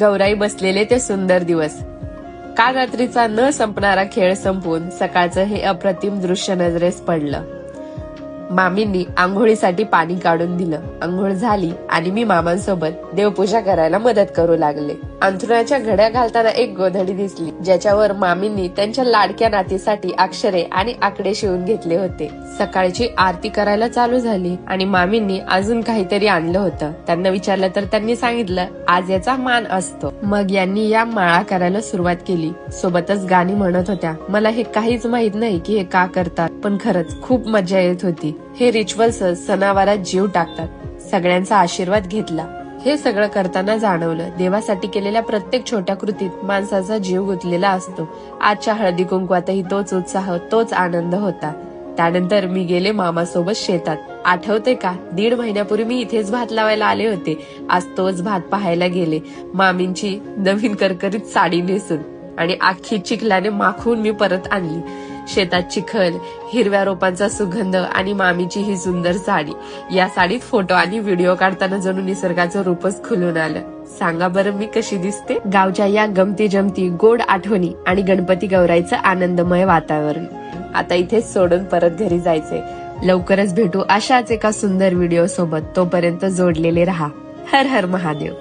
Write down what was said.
गौराई बसलेले ते सुंदर दिवस. काल रात्रीचा न संपणारा खेळ संपवून सकाळचं हे अप्रतिम दृश्य नजरेस पडलं. मामींनी आंघोळीसाठी पाणी काढून दिलं. आंघोळ झाली आणि मी मामांसोबत देवपूजा करायला मदत करू लागले. अंथरुणाच्या घड्या घालताना एक गोधडी दिसली, ज्याच्यावर मामींनी त्यांच्या लाडक्या नातीसाठी अक्षरे आणि आकडे शिवून घेतले होते. सकाळची आरती करायला चालू झाली आणि मामींनी अजून काहीतरी आणलं होतं. त्यांना विचारलं तर त्यांनी सांगितलं, आज याचा मान असतो. मग यांनी या माळा करायला सुरुवात केली. सोबतच गाणी म्हणत होत्या. मला हे काहीच माहित नाही की हे का करतात, पण खरंच खूप मजा येत होती. हे रिच्युअल्स सणावारात जीव टाकतात. सगळ्यांचा आशीर्वाद घेतला. हे सगळं करताना जाणवलं, देवासाठी केलेल्या प्रत्येक छोट्या कृतीत माणसाचा जीव गुंतलेला असतो. आजच्या हळदी कुंकवातही तोच उत्साह, तोच आनंद होता. त्यानंतर मी गेले मामासोबत शेतात. आठवते का, 1.5 महिन्यापूर्वी मी इथेच भात लावायला आले होते. आज तोच भात पाहायला गेले, मामींची नवीन करकरीत साडी नेसून आणि आखी चिखलाने माखून मी परत आणली. शेतात चिखल, हिरव्या रोपांचा सुगंध आणि मामीची ही सुंदर साडी. या साडीत फोटो आणि व्हिडिओ काढताना जणू निसर्गाचं रूपच खुलून आलं. सांगा बरं मी कशी दिसते? गावच्या या गमती जमती, गोड आठवणी आणि गणपती गौराईचं आनंदमय वातावरण. आता इथेच सोडून परत घरी जायचंय. लवकरच भेटू अशाच एका सुंदर व्हिडिओ सोबत. तोपर्यंत जोडलेले रहा. हर हर महादेव.